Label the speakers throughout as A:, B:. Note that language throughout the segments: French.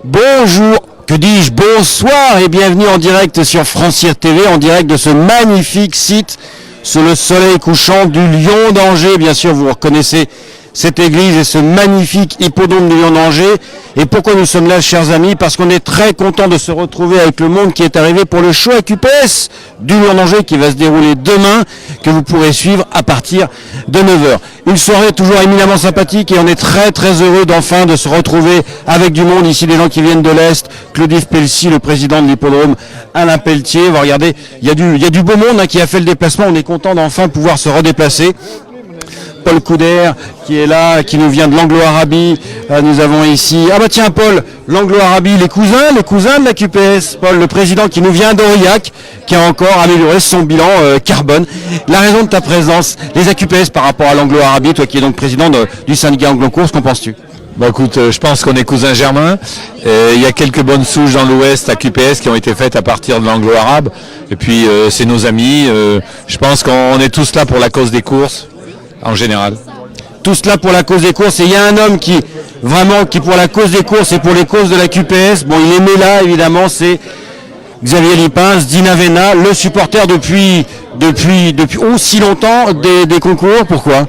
A: Bonjour, que dis-je, bonsoir et bienvenue en direct sur Francir TV, en direct de ce magnifique site sous le soleil couchant du Lion d'Angers. Bien sûr, vous reconnaissez cette église et ce magnifique hippodrome du Lion d'Angers. Et pourquoi nous sommes là, chers amis? Parce qu'on est très content de se retrouver avec le monde qui est arrivé pour le show AQPS du Lion d'Angers qui va se dérouler demain, que vous pourrez suivre à partir de 9h. Une soirée toujours éminemment sympathique et on est très très heureux d'enfin de se retrouver avec du monde ici, des gens qui viennent de l'Est. Claude-Yves Pelsi, le président de l'hippodrome, Alain Pelletier. Vous regardez, il y a du beau monde qui a fait le déplacement. On est content d'enfin pouvoir se redéplacer. Paul Couder qui est là, qui nous vient de l'Anglo-Arabie. Nous avons ici, ah bah tiens Paul, l'Anglo-Arabie, les cousins de la QPS. Paul, le président qui nous vient d'Aurillac, qui a encore amélioré son bilan carbone. La raison de ta présence, les AQPS par rapport à l'Anglo-Arabie, toi qui es donc président du syndicat Anglo-Course, qu'en penses-tu?
B: Bah écoute, je pense qu'on est cousins germains. Il y a quelques bonnes souches dans l'Ouest à QPS qui ont été faites à partir de l'anglo-arabe. Et puis c'est nos amis. Je pense qu'on est tous là pour la cause des courses, en général.
A: Tous là pour la cause des courses. Et il y a un homme qui pour la cause des courses et pour les causes de la QPS, bon il est né là évidemment, c'est Xavier Lipins, Dinavena, le supporter depuis aussi longtemps des concours. Pourquoi?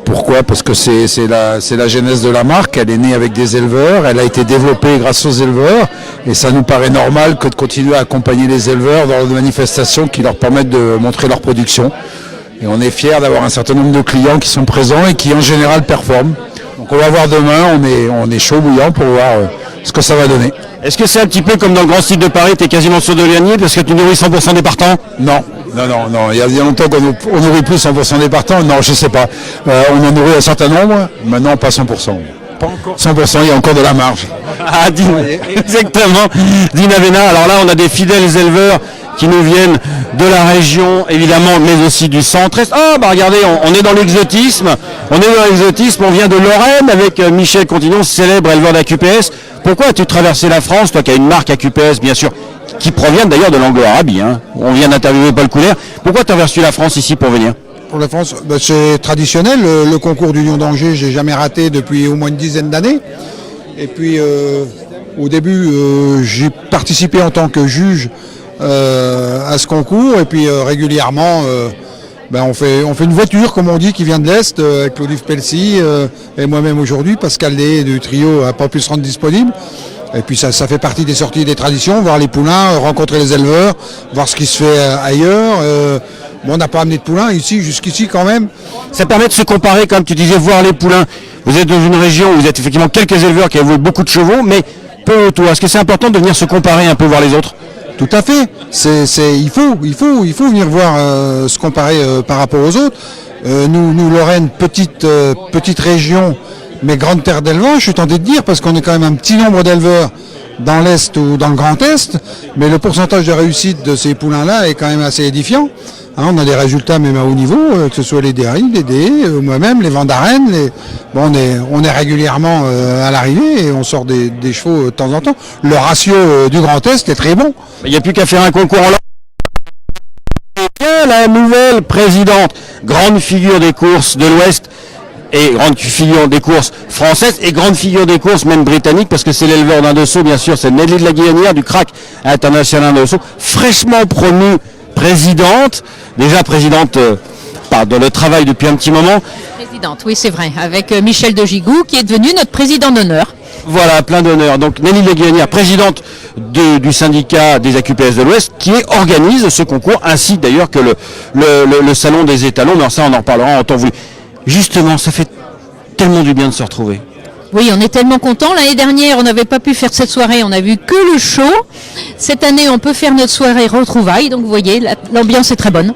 C: Pourquoi? Parce que c'est la genèse de la marque, elle est née avec des éleveurs, elle a été développée grâce aux éleveurs, et ça nous paraît normal que de continuer à accompagner les éleveurs dans des manifestations qui leur permettent de montrer leur production. Et on est fiers d'avoir un certain nombre de clients qui sont présents et qui en général performent. Donc on va voir demain, on est chaud bouillant pour voir ce que ça va donner.
A: Est-ce que c'est un petit peu comme dans le Grand Style de Paris, tu es quasiment sûr de gagner parce que tu nourris 100% des partants?
C: Non. Il y a longtemps qu'on nourrit plus 100% des partants. Non, je sais pas. On en nourrit un certain nombre. Maintenant, pas 100%. Pas encore. 100%, il y a encore de la marge.
A: Ah, exactement. Dinavena. Alors là, on a des fidèles éleveurs qui nous viennent de la région, évidemment, mais aussi du centre-est. Ah, bah regardez, on est dans l'exotisme. On vient de Lorraine avec Michel Contignon, célèbre éleveur d'AQPS. Pourquoi as-tu traversé la France, toi qui as une marque AQPS, bien sûr, qui provient d'ailleurs de l'Anglo-Arabie, hein. On vient d'interviewer Paul Couder. Pourquoi traverses-tu la France ici pour venir?
D: Pour la France, c'est traditionnel. Le concours du Lion d'Angers, j'ai jamais raté depuis au moins une dizaine d'années. Et puis, au début, j'ai participé en tant que juge à ce concours. Et puis, régulièrement, on fait une voiture, comme on dit, qui vient de l'Est, avec Claude-Yves Pelsi et moi-même aujourd'hui. Pascal Lé du trio n'a pas pu se rendre disponible. Et puis ça fait partie des sorties des traditions, voir les poulains, rencontrer les éleveurs, voir ce qui se fait ailleurs. On n'a pas amené de poulains ici, jusqu'ici quand même.
A: Ça permet de se comparer, comme tu disais, voir les poulains. Vous êtes dans une région où vous êtes effectivement quelques éleveurs qui ont beaucoup de chevaux, mais peu autour. Est-ce que c'est important de venir se comparer un peu, voir les autres?
D: Tout à fait. Il faut venir voir se comparer par rapport aux autres. Nous Lorraine, petite région, mais grande terre d'élevage, je suis tenté de dire, parce qu'on est quand même un petit nombre d'éleveurs dans l'Est ou dans le Grand Est, mais le pourcentage de réussite de ces poulains-là est quand même assez édifiant. On a des résultats même à haut niveau, que ce soit les DRI, les DE, moi-même, les ventes d'arène. On est régulièrement à l'arrivée et on sort des chevaux de temps en temps. Le ratio du Grand Est est très bon.
A: Il n'y a plus qu'à faire un concours en la nouvelle présidente, grande figure des courses de l'Ouest, et grande figure des courses françaises et grande figure des courses même britanniques, parce que c'est l'éleveur d'un Dosso, bien sûr, c'est Nelly de la Guillanière du crack international d'un Dosso, fraîchement promue présidente, déjà présidente dans le travail depuis un petit moment.
E: Présidente, oui c'est vrai, avec Michel de Gigou qui est devenu notre président d'honneur.
A: Voilà, plein d'honneur. Donc Nelly de la Guillanière, présidente du syndicat des AQPS de l'Ouest, qui organise ce concours, ainsi d'ailleurs que le salon des étalons, mais ça on en reparlera en temps voulu. Justement, ça fait tellement du bien de se retrouver.
E: Oui, on est tellement contents. L'année dernière, on n'avait pas pu faire cette soirée, on n'a vu que le show. Cette année, on peut faire notre soirée retrouvailles, donc vous voyez, l'ambiance est très bonne.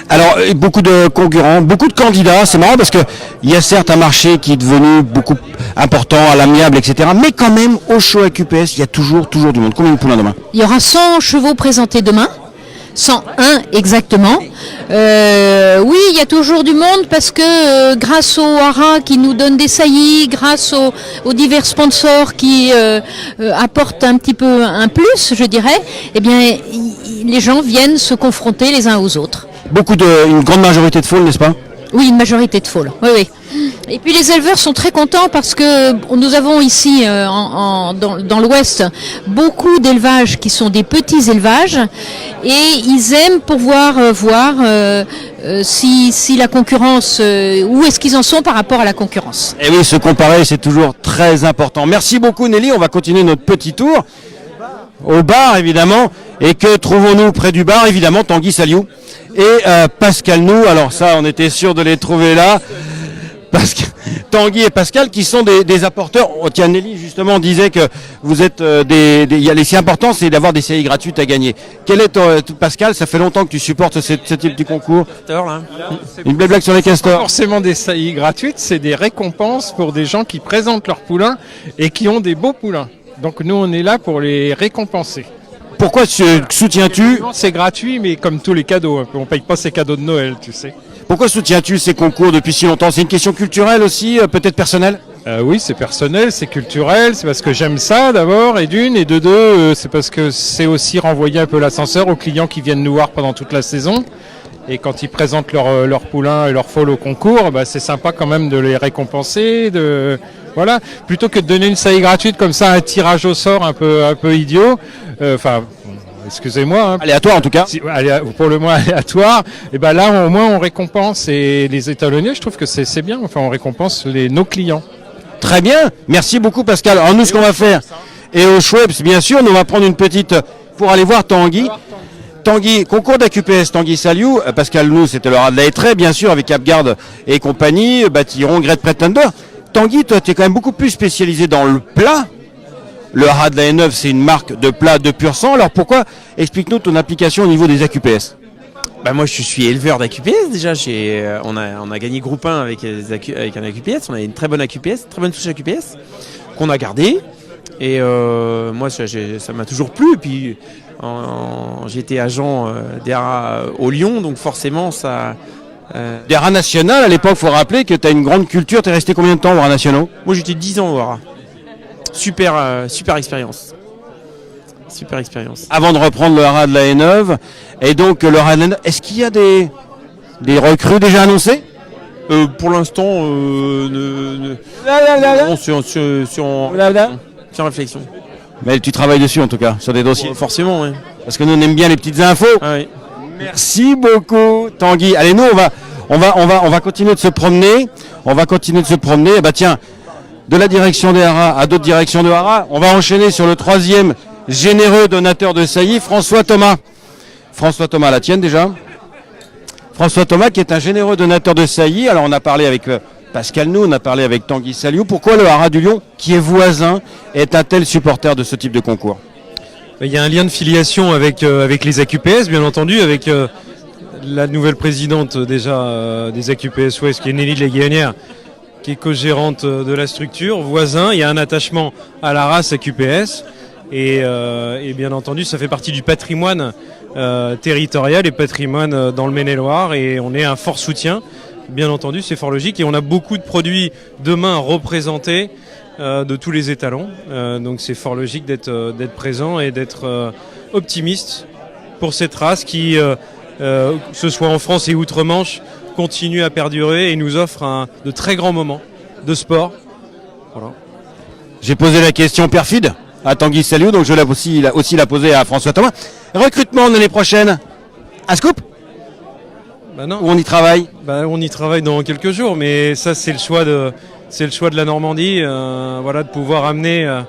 A: Alors, beaucoup de concurrents, beaucoup de candidats, c'est marrant parce que il y a certes un marché qui est devenu beaucoup important, à l'amiable, etc. Mais quand même, au show AQPS, il y a toujours du monde. Combien de poulains demain?
E: Il y aura 100 chevaux présentés demain. 101 exactement. Oui, il y a toujours du monde parce que grâce au haras qui nous donne des saillies, grâce aux divers sponsors qui apportent un petit peu un plus, je dirais, eh bien, les gens viennent se confronter les uns aux autres.
A: Une grande majorité de faunes, n'est-ce pas?
E: Oui, une majorité de faules. Oui, oui. Et puis les éleveurs sont très contents parce que nous avons ici dans l'Ouest beaucoup d'élevages qui sont des petits élevages et ils aiment pouvoir voir si la concurrence, où est-ce qu'ils en sont par rapport à la concurrence.
A: Et oui, se comparer, c'est toujours très important. Merci beaucoup Nelly, on va continuer notre petit tour au bar évidemment. Et que trouvons-nous près du bar? Évidemment Tanguy Saliou et Pascal Nou. Alors ça, on était sûr de les trouver là. Tanguy et Pascal qui sont des apporteurs. Oh, tiens, Nelly justement disait que vous êtes les si important, c'est d'avoir des séries gratuites à gagner. Quel est Pascal? Ça fait longtemps que tu supportes ce type de concours. Une belle blague sur les castors.
F: Forcément des saillies gratuites, c'est des récompenses pour des gens qui présentent leurs poulains et qui ont des beaux poulains. Donc nous on est là pour les récompenser.
A: Pourquoi soutiens-tu?
F: C'est gratuit, mais comme tous les cadeaux, on ne paye pas ces cadeaux de Noël, tu sais.
A: Pourquoi soutiens-tu ces concours depuis si longtemps? C'est une question culturelle aussi, peut-être personnelle?
F: Oui, c'est personnel, c'est culturel, c'est parce que j'aime ça d'abord, et d'une, et de deux, c'est parce que c'est aussi renvoyer un peu l'ascenseur aux clients qui viennent nous voir pendant toute la saison. Et quand ils présentent leur poulain et leur foal au concours, bah, c'est sympa quand même de les récompenser, voilà. Plutôt que de donner une saillie gratuite comme ça, un tirage au sort un peu idiot, excusez-moi. Hein.
A: Aléatoire en tout cas.
F: Pour le moins aléatoire. Et ben là, au moins, on récompense les étalonniers. Je trouve que c'est bien. Enfin, on récompense nos clients.
A: Très bien. Merci beaucoup, Pascal. Alors, nous, ce qu'on va faire, et au Schweppes, bien sûr, nous, on va prendre une petite, pour aller voir Tanguy. Tanguy, concours d'AQPS, Tanguy Saliou. Pascal, nous, c'était le Radley Trait, bien sûr, avec Apgard et compagnie, Bâtiron, Great Pretender. Tanguy, toi, tu es quand même beaucoup plus spécialisé dans le plat. Le Radley 9, c'est une marque de plat de pur sang. Alors pourquoi? Explique-nous ton application au niveau des AQPS.
G: Bah moi je suis éleveur d'AQPS déjà. On a gagné groupe 1 avec un AQPS. On a une très bonne AQPS, très bonne souche AQPS qu'on a gardée. Et moi ça m'a toujours plu. Et puis j'étais agent d'ERA au Lyon, donc forcément ça...
A: Des rats nationaux, à l'époque, il faut rappeler que tu as une grande culture. Tu es resté combien de temps aux rats nationaux?
G: Moi j'étais 10 ans au rats. Super expérience. Super expérience.
A: Avant de reprendre le haras de la Haie-Neuve, et donc le haras de la Haie-Neuve, est-ce qu'il y a des recrues déjà annoncées?
G: Pour l'instant, non, sur réflexion.
A: Mais tu travailles dessus en tout cas, sur des dossiers.
G: Forcément, oui.
A: Parce que nous on aime bien les petites infos.
G: Ah, oui.
A: Merci beaucoup, Tanguy. Allez, nous on va continuer de se promener. Et bah tiens, de la direction des haras à d'autres directions de haras, on va enchaîner sur le troisième généreux donateur de saillies, François Thomas. François Thomas, la tienne déjà. François Thomas qui est un généreux donateur de saillies. Alors on a parlé avec Pascal Nou, on a parlé avec Tanguy Saliou. Pourquoi le haras du Lion, qui est voisin, est un tel supporter de ce type de concours?
H: Il y a un lien de filiation avec les AQPS, bien entendu, avec la nouvelle présidente déjà des AQPS Ouest, qui est Nelly de la Guéonnière, qui est co-gérante de la structure, voisin. Il y a un attachement à la race AQPS et bien entendu ça fait partie du patrimoine territorial et patrimoine dans le Maine-et-Loire, et on est un fort soutien, bien entendu, c'est fort logique, et on a beaucoup de produits demain représentés de tous les étalons, donc c'est fort logique d'être présent et d'être optimiste pour cette race qui, que ce soit en France et outre-Manche, continue à perdurer et nous offre de très grands moments de sport. Voilà.
A: J'ai posé la question perfide à Tanguy Saliou, donc je vais aussi la poser à François Thomas. Recrutement de l'année prochaine, un scoop?
H: Non.
A: Où on y travaille?
H: On y travaille dans quelques jours, mais ça c'est le choix de la Normandie, voilà, de pouvoir amener,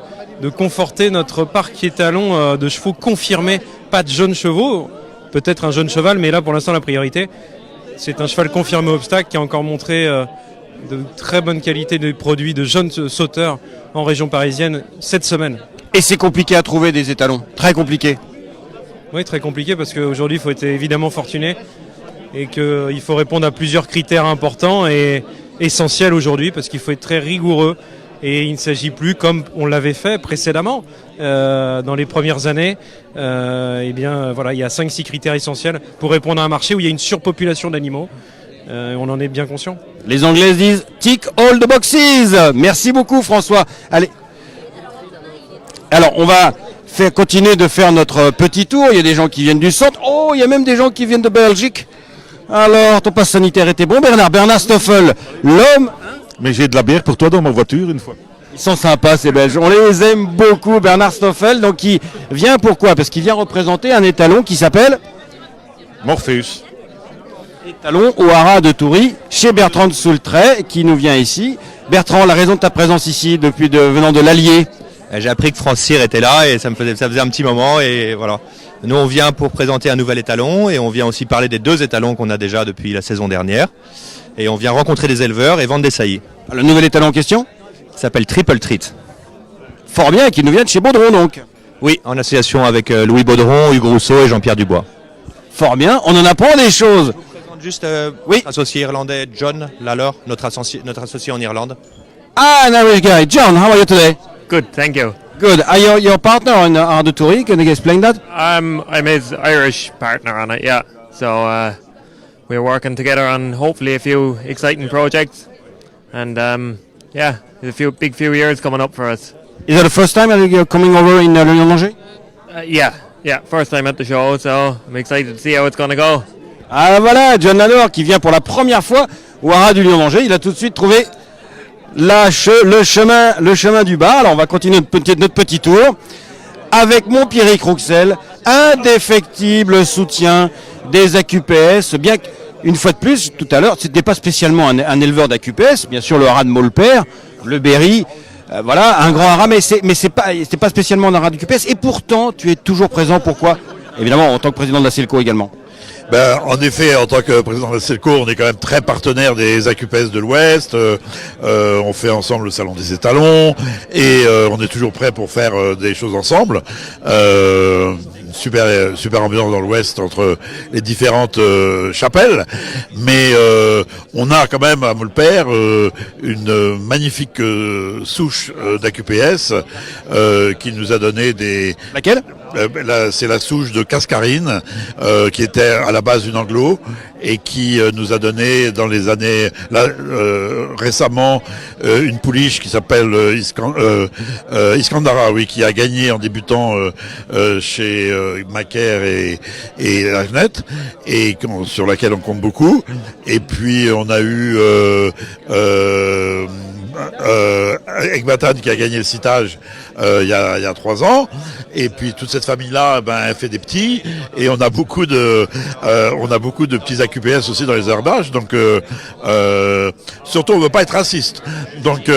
H: de conforter notre parc étalon de chevaux confirmés, pas de jeunes chevaux, peut-être un jeune cheval, mais là pour l'instant la priorité, c'est un cheval confirmé obstacle qui a encore montré de très bonne qualité de produits de jeunes sauteurs en région parisienne cette semaine.
A: Et c'est compliqué à trouver des étalons, très compliqué.
H: Oui, très compliqué parce qu'aujourd'hui il faut être évidemment fortuné et qu'il faut répondre à plusieurs critères importants et essentiels aujourd'hui, parce qu'il faut être très rigoureux et il ne s'agit plus, comme on l'avait fait précédemment dans les premières années, il y a 5-6 critères essentiels pour répondre à un marché où il y a une surpopulation d'animaux. On en est bien conscient.
A: Les Anglais disent « tick all the boxes ». Merci beaucoup François. Allez. Alors on va continuer de faire notre petit tour. Il y a des gens qui viennent du centre. Oh, il y a même des gens qui viennent de Belgique. Alors, ton passe sanitaire était bon, Bernard Stoffel, l'homme.
I: Mais j'ai de la bière pour toi dans ma voiture une fois.
A: Ils sont sympas ces Belges, on les aime beaucoup. Bernard Stoffel, donc il vient pourquoi? Parce qu'il vient représenter un étalon qui s'appelle
I: Morpheus.
A: Étalon au haras de Toury, chez Bertrand de Soultret, qui nous vient ici. Bertrand, la raison de ta présence ici, venant de l'Allier?
J: J'ai appris que France Cyr était là et ça faisait un petit moment et voilà. Nous on vient pour présenter un nouvel étalon et on vient aussi parler des 2 étalons qu'on a déjà depuis la saison dernière. Et on vient rencontrer des éleveurs et vendre des saillies.
A: Le nouvel étalon en question
J: s'appelle Triple Treat.
A: Fort bien, qui nous vient de chez Baudron donc.
J: Oui, en association avec Louis Baudron, Hugues Rousseau et Jean-Pierre Dubois.
A: Fort bien, on en apprend des choses.
J: Je présente juste notre associé irlandais John Lalor, notre associé en Irlande.
A: Ah, an Irish guy. John, how are you today?
K: Good, thank you.
A: Good. Are you your partner on the Toury? Can you explain that?
K: I'm his Irish partner on it, yeah. So we're working together on hopefully a few exciting projects, and yeah, there's a big few years coming up for us.
A: Is that the first time you're coming over in Lyon-Angers?
K: Yeah, first time at the show, so I'm excited to see how it's going to go.
A: Ah voilà, John Lalor qui vient pour la première fois au haras du Lyon-Angers. Il a tout de suite trouvé le chemin du bas. Alors on va continuer notre petit tour avec mon Pierrick Rouxel, indéfectible soutien des AQPS, bien qu'une fois de plus, tout à l'heure, c'était pas spécialement un éleveur d'AQPS, bien sûr le haras de Maulpère, le Berry, voilà, un grand haras, mais c'est pas spécialement un haras d'AQPS, et pourtant tu es toujours présent. Pourquoi? Évidemment en tant que président de la Selco également.
I: En effet, en tant que président de la Selco, on est quand même très partenaire des AQPS de l'Ouest. On fait ensemble le salon des étalons et on est toujours prêt pour faire des choses ensemble. Super ambiance dans l'Ouest entre les différentes chapelles, mais on a quand même à Maulpère une magnifique souche d'AQPS qui nous a donné des...
A: Laquelle?
I: C'est la souche de Cascarine qui était à la base une anglo et qui nous a donné dans les années récemment une pouliche qui s'appelle Iskandara, oui, qui a gagné en débutant chez Macaire et Lagenette et sur laquelle on compte beaucoup. Et puis on a eu Ekbatan qui a gagné le citage il y a 3 ans, et puis toute cette famille-là, elle fait des petits, et on a beaucoup de petits AQPS aussi dans les herbages, donc surtout on ne veut pas être raciste. Donc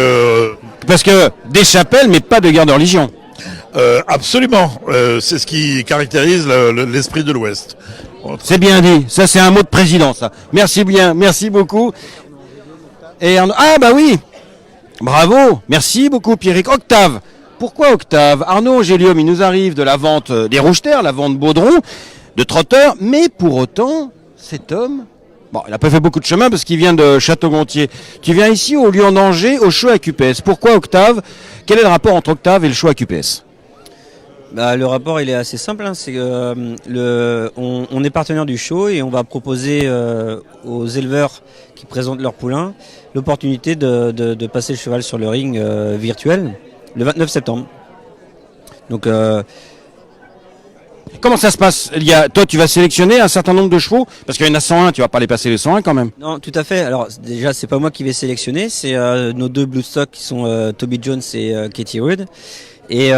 A: parce que des chapelles, mais pas de guerre de religion.
I: Absolument, c'est ce qui caractérise l'esprit de l'Ouest.
A: C'est bien dit, ça c'est un mot de président ça. Merci bien, merci beaucoup. Et ah bah oui. Bravo, merci beaucoup Pierrick. Octave, pourquoi Octave? Arnaud Gélium, il nous arrive de la vente des Rougeters, la vente Baudron, de Trotteurs, mais pour autant, cet homme, bon, il n'a pas fait beaucoup de chemin parce qu'il vient de Château-Gontier. Tu viens ici au Lyon-d'Angers, au show AQPS. Pourquoi Octave? Quel est le rapport entre Octave et le show AQPS?
L: Le rapport il est assez simple, hein. C'est que on est partenaire du show et on va proposer aux éleveurs qui présentent leurs poulains l'opportunité de passer le cheval sur le ring virtuel le 29 septembre. Donc
A: comment ça se passe? Toi tu vas sélectionner un certain nombre de chevaux, parce qu'il y en a 101, tu vas pas les passer les 101 quand même.
L: Non, tout à fait. Alors déjà c'est pas moi qui vais sélectionner, c'est nos 2 Bloodstock qui sont Toby Jones et Katie Wood. Et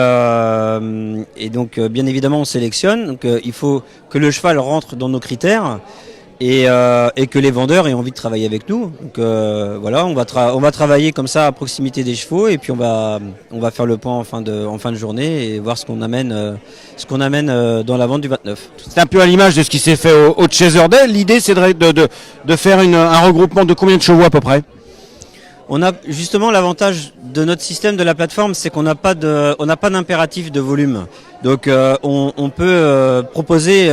L: donc bien évidemment on sélectionne, donc il faut que le cheval rentre dans nos critères et que les vendeurs aient envie de travailler avec nous. Donc voilà, on va travailler comme ça à proximité des chevaux et puis on va faire le point en fin de journée et voir ce qu'on amène dans la vente du 29.
A: C'est un peu à l'image de ce qui s'est fait au Chaser Day. L'idée c'est de faire un regroupement de combien de chevaux à peu près?
L: On a justement l'avantage de notre système de la plateforme, c'est qu'on n'a pas d'impératif de volume. Donc on peut proposer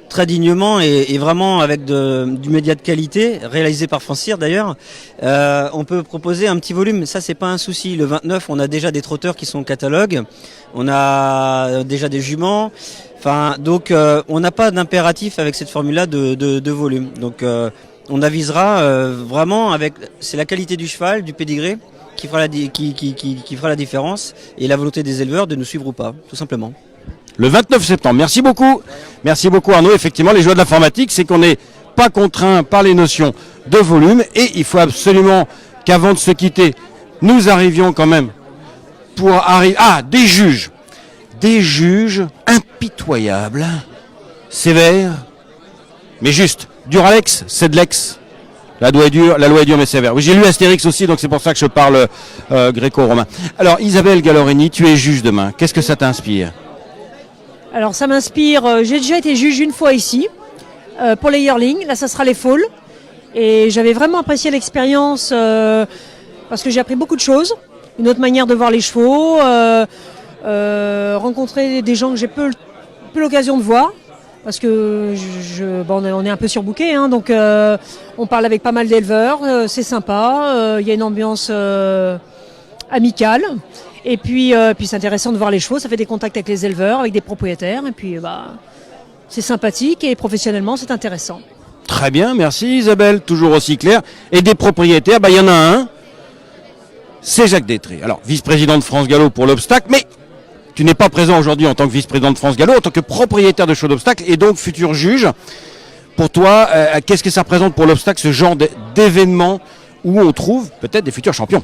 L: très dignement et vraiment avec du média de qualité, réalisé par France Cyr d'ailleurs. On peut proposer un petit volume, ça c'est pas un souci. Le 29, on a déjà des trotteurs qui sont au catalogue, on a déjà des juments. Enfin, donc on n'a pas d'impératif avec cette formule-là de volume. Donc on avisera vraiment c'est la qualité du cheval, du pédigré qui fera la différence et la volonté des éleveurs de nous suivre ou pas, tout simplement.
A: Le 29 septembre. Merci beaucoup. Merci beaucoup Arnaud. Effectivement, les joies de l'informatique, c'est qu'on n'est pas contraint par les notions de volume et il faut absolument qu'avant de se quitter, nous arrivions quand même pour arriver... Ah, des juges. Des juges impitoyables, sévères, mais juste. Duralex, c'est de l'ex. La loi est dure mais sévère. Oui, j'ai lu Astérix aussi, donc c'est pour ça que je parle gréco-romain. Alors Isabelle Gallorini, tu es juge demain. Qu'est-ce que ça t'inspire?
M: Alors ça m'inspire, j'ai déjà été juge une fois ici, pour les yearlings, là ça sera les foals. Et j'avais vraiment apprécié l'expérience parce que j'ai appris beaucoup de choses. Une autre manière de voir les chevaux, rencontrer des gens que j'ai peu l'occasion de voir. Parce que on est un peu surbookés, hein, donc on parle avec pas mal d'éleveurs, c'est sympa, il y a une ambiance amicale. Et puis c'est intéressant de voir les chevaux, ça fait des contacts avec les éleveurs, avec des propriétaires, et puis c'est sympathique et professionnellement c'est intéressant.
A: Très bien, merci Isabelle, toujours aussi clair. Et des propriétaires, il y en a un, c'est Jacques Détré. Alors, vice-président de France Gallo pour l'obstacle, mais tu n'es pas présent aujourd'hui en tant que vice-président de France Gallo, en tant que propriétaire de chevaux d'obstacle et donc futur juge. Pour toi, qu'est-ce que ça représente pour l'obstacle, ce genre d'événement où on trouve peut-être des futurs champions?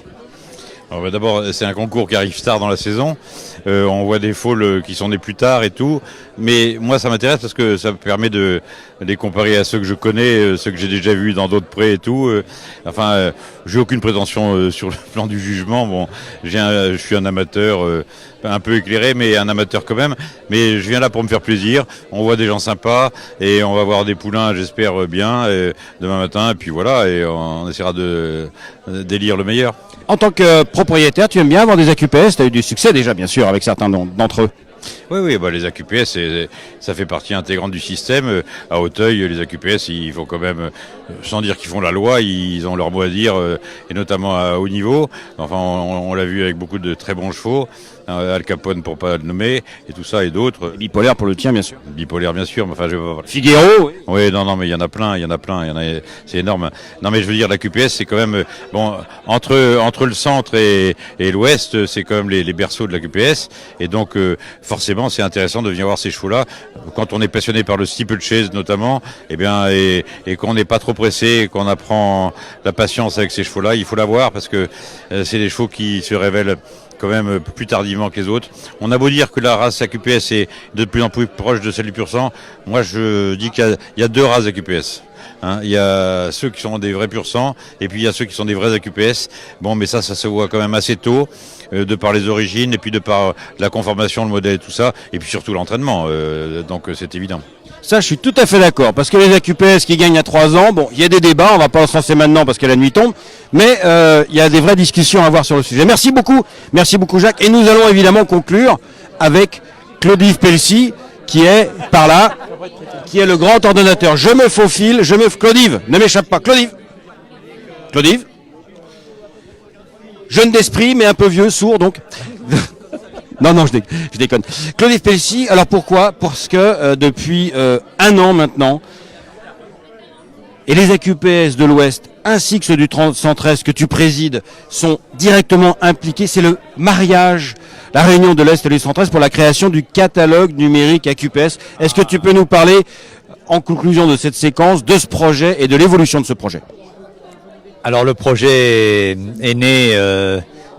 N: Alors, d'abord, c'est un concours qui arrive tard dans la saison. On voit des foals qui sont nés plus tard et tout. Mais moi, ça m'intéresse parce que ça me permet de les comparer à ceux que je connais, ceux que j'ai déjà vus dans d'autres prés et tout. J'ai aucune prétention sur le plan du jugement. Bon, je suis un amateur un peu éclairé, mais un amateur quand même. Mais je viens là pour me faire plaisir. On voit des gens sympas et on va voir des poulains, j'espère bien, demain matin. Et puis voilà, et on essaiera d'élire le meilleur.
A: En tant que propriétaire, tu aimes bien avoir des AQPS, tu as eu du succès déjà, bien sûr, avec certains d'entre eux.
N: Oui, les AQPS, ça fait partie intégrante du système. À Auteuil, les AQPS, ils font quand même, sans dire qu'ils font la loi, ils ont leur mot à dire, et notamment à haut niveau. Enfin, on l'a vu avec beaucoup de très bons chevaux. Al Capone pour pas le nommer, et tout ça et d'autres.
A: Bipolaire pour le tien, bien sûr.
N: Bipolaire, bien sûr, mais enfin,
A: Figaro.
N: Oui, non, mais il y en a plein, c'est énorme. Non, mais je veux dire, la QPS, c'est quand même, entre le centre et l'ouest, c'est quand même les berceaux de la QPS, et donc, forcément, c'est intéressant de venir voir ces chevaux-là. Quand on est passionné par le steeplechase, notamment, et qu'on n'est pas trop pressé, et qu'on apprend la patience avec ces chevaux-là, il faut la voir, parce que c'est des chevaux qui se révèlent quand même plus tardivement que les autres. On a beau dire que la race AQPS est de plus en plus proche de celle du pur sang. Moi, je dis qu'il y a deux races AQPS. Il y a ceux qui sont des vrais pur sang et puis il y a ceux qui sont des vrais AQPS. Bon, mais ça se voit quand même assez tôt, de par les origines et puis de par la conformation, le modèle et tout ça, et puis surtout l'entraînement. Donc c'est évident.
A: Ça, je suis tout à fait d'accord, parce que les AQPS qui gagnent à 3 ans, bon, il y a des débats, on va pas en lancer maintenant parce que la nuit tombe, mais il y a des vraies discussions à avoir sur le sujet. Merci beaucoup Jacques, et nous allons évidemment conclure avec Claude-Yves Pelsi, qui est par là, qui est le grand ordonnateur. Je me faufile, Claude-Yves, ne m'échappe pas, Claude-Yves, jeune d'esprit, mais un peu vieux, sourd, donc... Non, je déconne. Claude-Yves Pelsi, alors pourquoi? Parce que depuis 1 an maintenant, et les AQPS de l'Ouest, ainsi que ceux du 113 que tu présides, sont directement impliqués. C'est le mariage, la réunion de l'Est et du 113 pour la création du catalogue numérique AQPS. Est-ce que tu peux nous parler, en conclusion de cette séquence, de ce projet et de l'évolution de ce projet?
O: Alors le projet est né...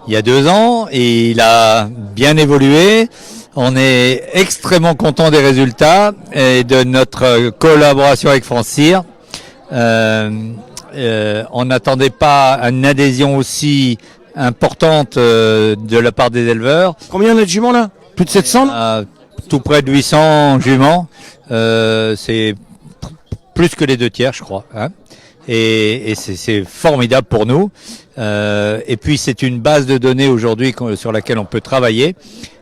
O: il y a 2 ans et il a bien évolué. On est extrêmement content des résultats et de notre collaboration avec France Cyr. On n'attendait pas une adhésion aussi importante de la part des éleveurs.
A: Combien de juments là? Plus de 700?
O: Tout près de 800 juments. C'est plus que les 2/3, je crois. Hein. Et c'est formidable pour nous. Et puis c'est une base de données aujourd'hui sur laquelle on peut travailler.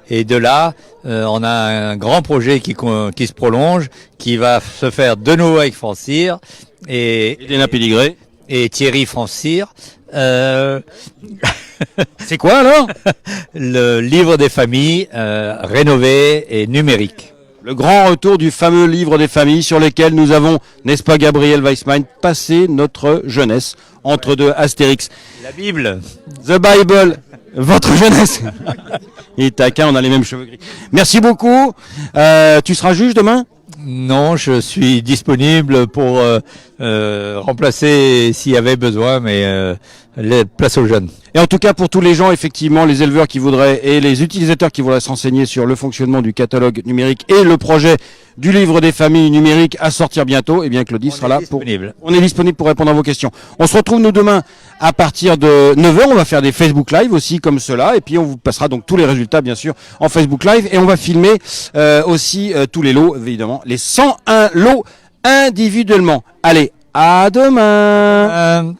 O: Et de là, on a un grand projet qui se prolonge, qui va se faire de nouveau avec France Cyr et
A: Elena Péligré
O: et Thierry France Cyr.
A: C'est quoi alors?
O: Le livre des familles rénové et numérique.
A: Le grand retour du fameux livre des familles sur lesquels nous avons, n'est-ce pas Gabriel Weissman, passé notre jeunesse entre deux Astérix.
O: La Bible.
A: The Bible. Votre jeunesse. Et taquin, on a les mêmes cheveux gris. Merci beaucoup. Tu seras juge demain?
O: Non, je suis disponible pour remplacer s'il y avait besoin, mais place aux jeunes.
A: Et en tout cas, pour tous les gens, effectivement, les éleveurs qui voudraient et les utilisateurs qui voudraient se renseigner sur le fonctionnement du catalogue numérique et le projet du livre des familles numériques à sortir bientôt, eh bien, Claudie sera là pour, on est disponible pour répondre à vos questions. On se retrouve, nous, demain, à partir de 9h. On va faire des Facebook Live aussi, comme cela. Et puis, on vous passera donc tous les résultats, bien sûr, en Facebook Live. Et on va filmer, aussi, tous les lots, évidemment, les 101 lots individuellement. Allez, à demain!